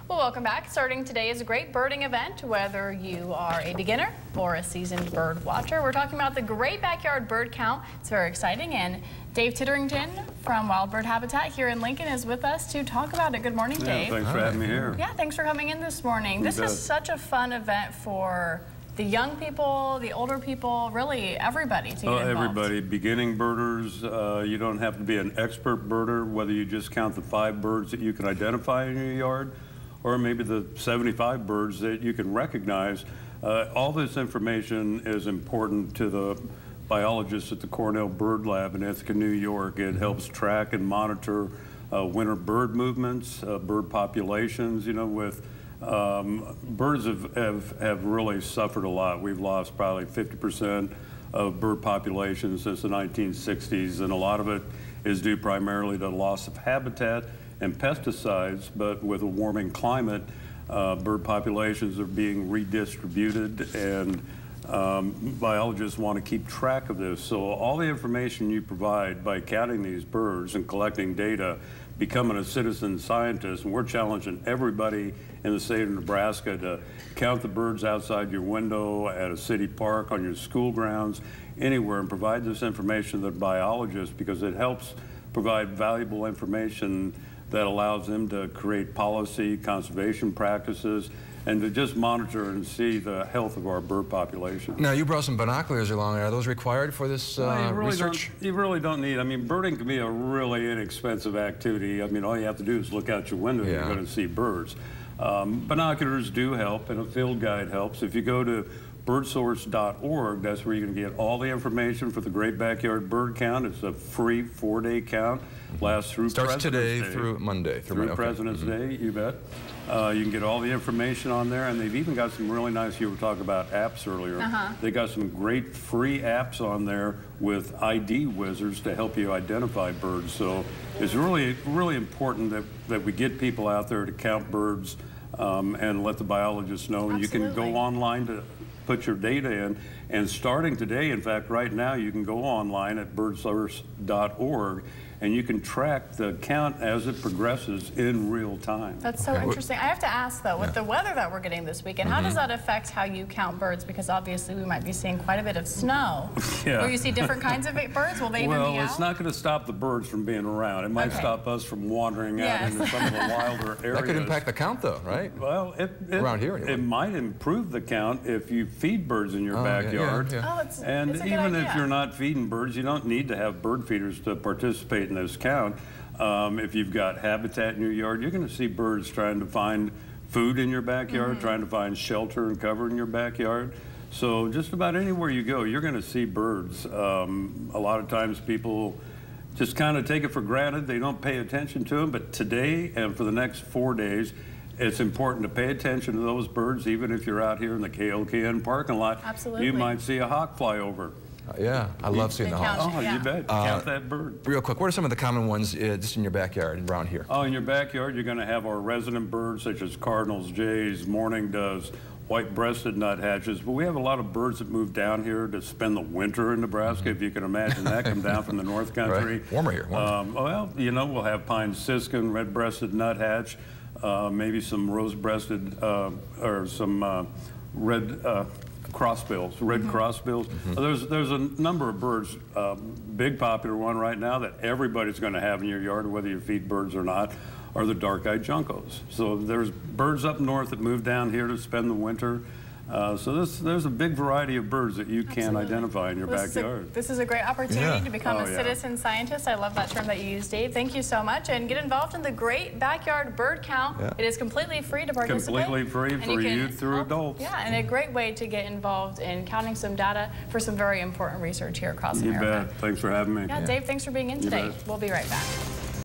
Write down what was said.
Well, welcome back. Starting today is a great birding event, whether you are a beginner or a seasoned bird watcher. We're talking about the Great Backyard Bird Count. It's very exciting, and Dave Titterington from Wild Bird Habitat here in Lincoln is with us to talk about it. Good morning, Dave. Thanks for having me here. Yeah, thanks for coming in this morning. This is such a fun event for the young people, the older people, really everybody to get involved. Everybody, beginning birders. You don't have to be an expert birder, whether you just count the 5 birds that you can identify in your yard, or maybe the 75 birds that you can recognize. All this information is important to the biologists at the Cornell Bird Lab in Ithaca, New York. It helps track and monitor winter bird movements, bird populations. You know, with birds have really suffered a lot. We've lost probably 50% of bird populations since the 1960s, and a lot of it is due primarily to loss of habitat and pesticides. But with a warming climate, bird populations are being redistributed, and biologists want to keep track of this. So all the information you provide by counting these birds and collecting data, becoming a citizen scientist, and we're challenging everybody in the state of Nebraska to count the birds outside your window, at a city park, on your school grounds, anywhere, and provide this information to the biologists, because it helps provide valuable information that allows them to create policy, conservation practices, and to just monitor and see the health of our bird population. Now, you brought some binoculars along. Are those required for this research? You really don't need. I mean, birding can be a really inexpensive activity. I mean, all you have to do is look out your window and you're going to see birds. Binoculars do help, and a field guide helps. If you go to birdsource.org, that's where you're going to get all the information for the Great Backyard Bird Count. It's a free 4-day count. Lasts through Starts today through Monday. Through President's Day, you bet. You can get all the information on there, and they've even got some really nice, you were talking about apps earlier. They got some great free apps on there with ID wizards to help you identify birds. So it's really important that we get people out there to count birds and let the biologists know. And you can go online to put your data in, and starting today, in fact, right now, you can go online at birdsource.org, and you can track the count as it progresses in real time. That's so interesting. I have to ask, though, with the weather that we're getting this weekend, how does that affect how you count birds? Because obviously we might be seeing quite a bit of snow. Will you see different kinds of birds? Will they even be out? Well, it's not going to stop the birds from being around. It might stop us from wandering out into some of the wilder areas. That could impact the count, though, right? Well, around here, anyway. It might improve the count if you feed birds in your backyard. And even if you're not feeding birds, you don't need to have bird feeders to participate in this count. If you've got habitat in your yard, you're going to see birds trying to find food in your backyard, trying to find shelter and cover in your backyard. So just about anywhere you go, you're going to see birds. A lot of times people just kind of take it for granted. They don't pay attention to them. But today and for the next 4 days, it's important to pay attention to those birds. Even if you're out here in the KLKN parking lot, you might see a hawk fly over. Yeah, I love seeing the hawks. Oh, you bet. Count that bird. Real quick, what are some of the common ones just in your backyard around here? Oh, in your backyard, you're going to have our resident birds such as cardinals, jays, mourning doves, white-breasted nuthatches. But we have a lot of birds that move down here to spend the winter in Nebraska, if you can imagine that, come down from the North Country. Warmer here. Well, you know, we'll have pine siskin, red-breasted nuthatch, maybe some rose-breasted or some red crossbills, crossbills. There's a number of birds. Big popular one right now that everybody's going to have in your yard, whether you feed birds or not, are the dark-eyed juncos. So there's birds up north that move down here to spend the winter. So there's a big variety of birds that you can identify in your backyard. This is a great opportunity to become a citizen scientist. I love that term that you used, Dave. Thank you so much. And get involved in the Great Backyard Bird Count. It is completely free to participate. Completely free for youth through adults. Yeah, and a great way to get involved in counting some data for some very important research here across America. You bet. Thanks for having me. Yeah, Dave, thanks for being in today. We'll be right back.